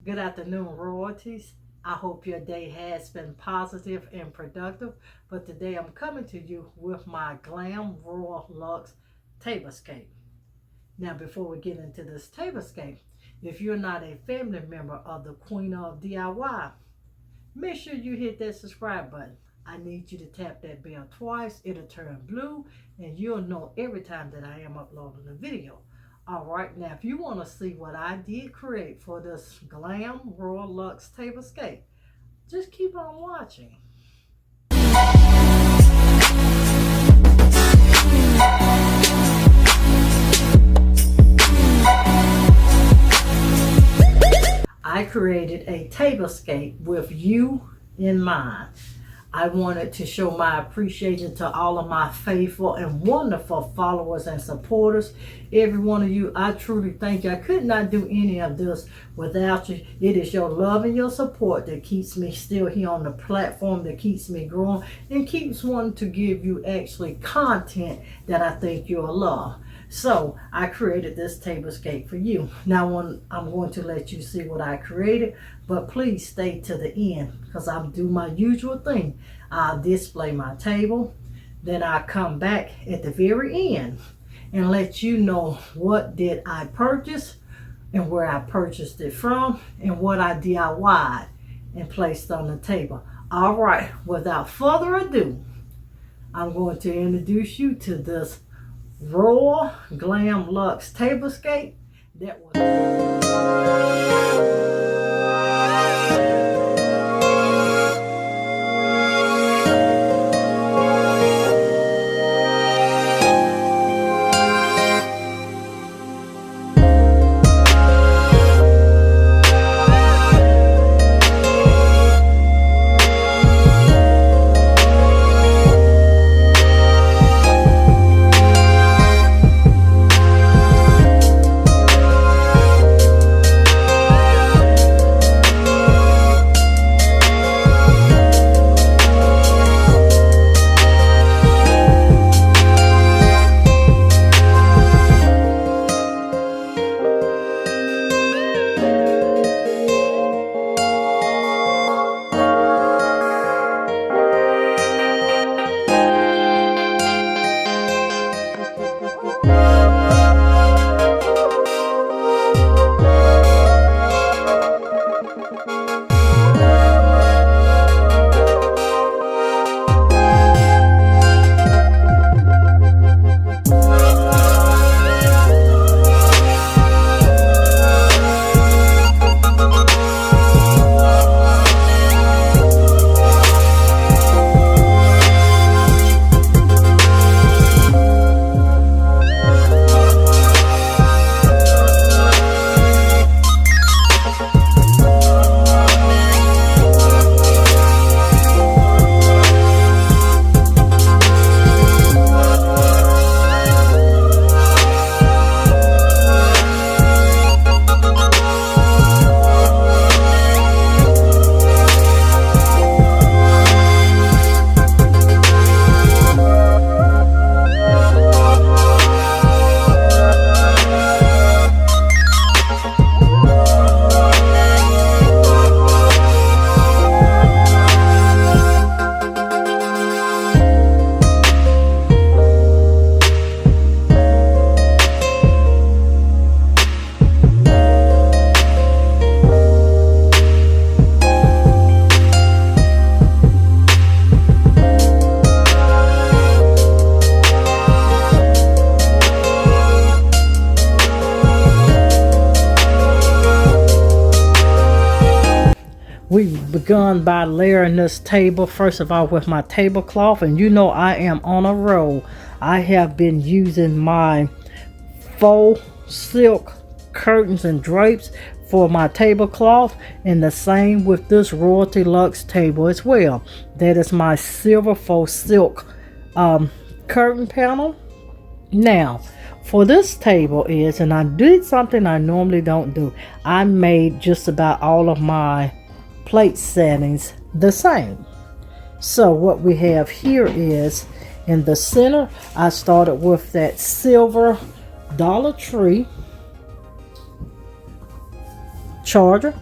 Good afternoon, royalties. I hope your day has been positive and productive. But today I'm coming to you with my Glam Royal Luxe Tablescape. Now, before we get into this tablescape, if you're not a family member of the Queen of DIY, make sure you hit that subscribe button. I need you to tap that bell twice. It'll turn blue and you'll know every time that I am uploading a video. Alright, now if you want to see what I did create for this Glam Royal Luxe Tablescape, just keep on watching. I created a tablescape with you in mind. I wanted to show my appreciation to all of my faithful and wonderful followers and supporters. Every one of you, I truly thank you. I could not do any of this without you. It is your love and your support that keeps me still here on the platform, that keeps me growing and keeps wanting to give you actually content that I think you'll love. So I created this tablescape for you. Now I'm going to let you see what I created, but please stay to the end because I'll do my usual thing. I'll display my table, then I come back at the very end and let you know what did I purchase and where I purchased it from and what I DIY'd and placed on the table. All right, without further ado, I'm going to introduce you to this Royal Glam Luxe Tablescape that was we've begun by layering this table first of all with my tablecloth, and you know I am on a roll. I have been using my faux silk curtains and drapes for my tablecloth, and the same with this Royalty Luxe table as well. That is my silver faux silk curtain panel. Now for this table is, and I did something I normally don't do, I made just about all of my plate settings the same. So what we have here is in the center, I started with that silver Dollar Tree charger.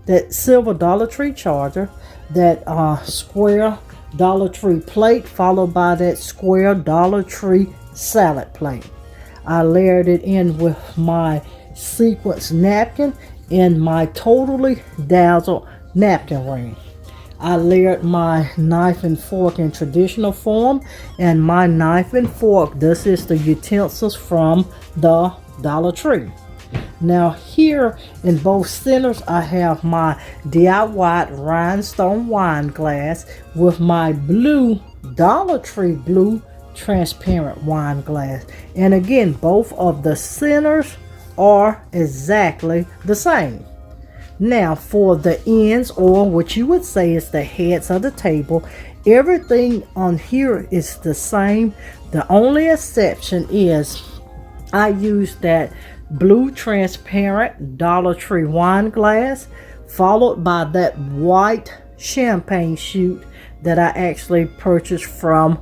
that silver Dollar Tree charger, that square Dollar Tree plate, followed by that square Dollar Tree salad plate. I layered it in with my sequence napkin and my Totally Dazzled napkin ring. I layered my knife and fork in traditional form, and my knife and fork, this is the utensils from the Dollar Tree. Now here in both centers I have my DIY rhinestone wine glass with my blue Dollar Tree blue transparent wine glass. And again, both of the centers are exactly the same. Now for the ends, or what you would say is the heads of the table, everything on here is the same. The only exception is I used that blue transparent Dollar Tree wine glass, followed by that white champagne chute that I actually purchased from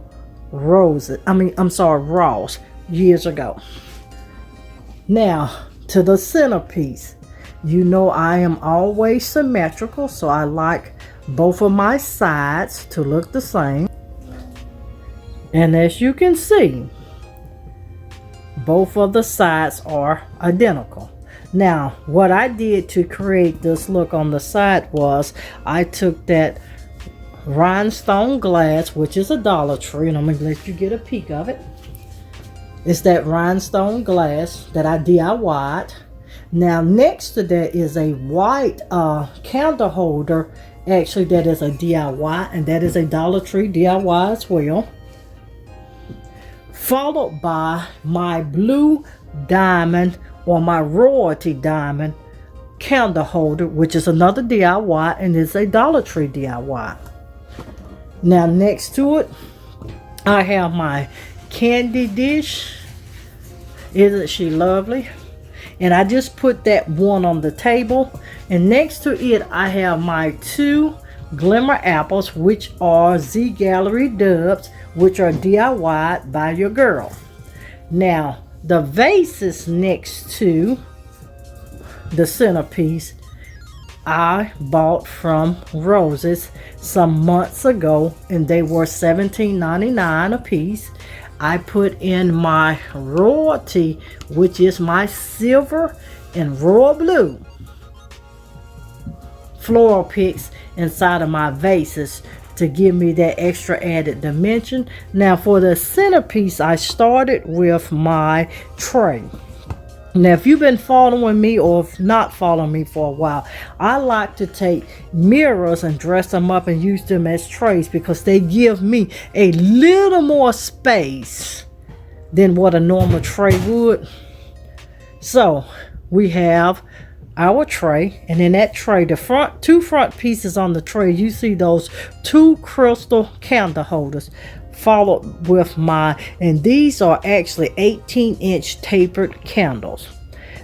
Ross years ago. Now to the centerpiece. You know I am always symmetrical, so I like both of my sides to look the same. And as you can see, both of the sides are identical. Now, what I did to create this look on the side was I took that rhinestone glass, which is a Dollar Tree, and I'm going to let you get a peek of it. It's that rhinestone glass that I DIY'd. Now next to that is a white candle holder, actually that is a DIY, and that is a Dollar Tree DIY as well. Followed by my blue diamond, or my royalty diamond candle holder, which is another DIY and is a Dollar Tree DIY. Now next to it I have my candy dish. Isn't she lovely? And I just put that one on the table, and next to it I have my two glimmer apples, which are Z Gallery dubs, which are DIY'd by your girl. Now the vases next to the centerpiece I bought from Rose's some months ago, and they were $17.99 a piece. I put in my royalty, which is my silver and royal blue floral picks inside of my vases to give me that extra added dimension. Now for the centerpiece, I started with my tray. Now if you've been following me, or if not following me for a while, I like to take mirrors and dress them up and use them as trays, because they give me a little more space than what a normal tray would. So we have our tray, and in that tray, the two front pieces on the tray, you see those two crystal candle holders, followed with and these are actually 18-inch tapered candles.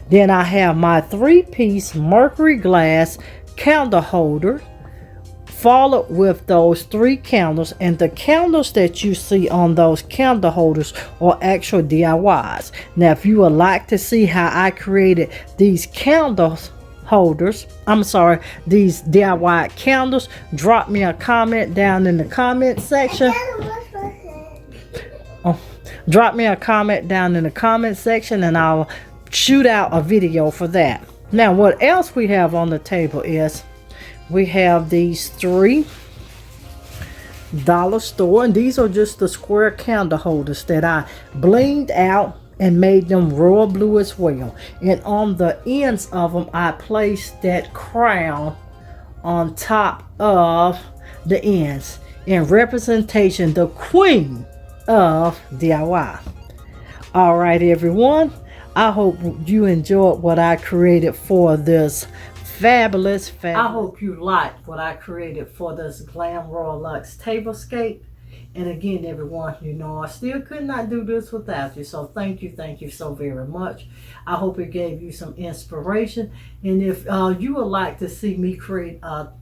Then I have my 3-piece mercury glass candle holder, followed with those 3 candles, and the candles that you see on those candle holders are actual DIYs. Now if you would like to see how I created these candles holders, these DIY candles, drop me a comment down in the comment section. Drop me a comment down in the comment section, and I'll shoot out a video for that. Now what else we have on the table is we have these 3 dollar store, and these are just the square candle holders that I blinged out and made them royal blue as well. And on the ends of them I placed that crown on top of the ends in representation the queen of DIY. All right everyone, I hope you enjoyed what I created for this fabulous. I hope you liked what I created for this Glam Royal Luxe Tablescape. And again everyone, you know I still could not do this without you, so thank you so very much. I hope it gave you some inspiration, and if you would like to see me create a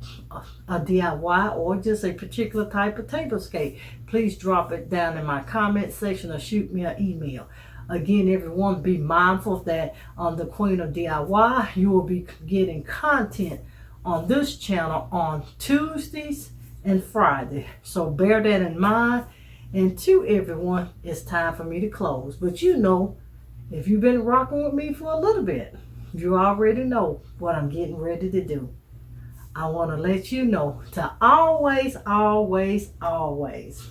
DIY or just a particular type of tablescape, please drop it down in my comment section or shoot me an email. Again, everyone, be mindful that on the Queen of DIY, you will be getting content on this channel on Tuesdays and Friday. So bear that in mind. And to everyone, it's time for me to close. But you know, if you've been rocking with me for a little bit, you already know what I'm getting ready to do. I want to let you know to always, always, always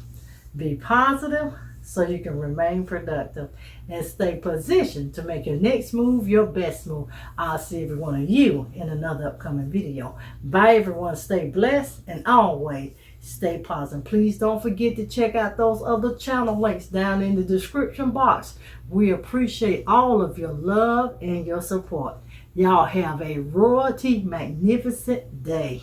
be positive so you can remain productive and stay positioned to make your next move your best move. I'll see every one of you in another upcoming video. Bye everyone. Stay blessed and always stay positive. Please don't forget to check out those other channel links down in the description box. We appreciate all of your love and your support. Y'all have a royalty magnificent day.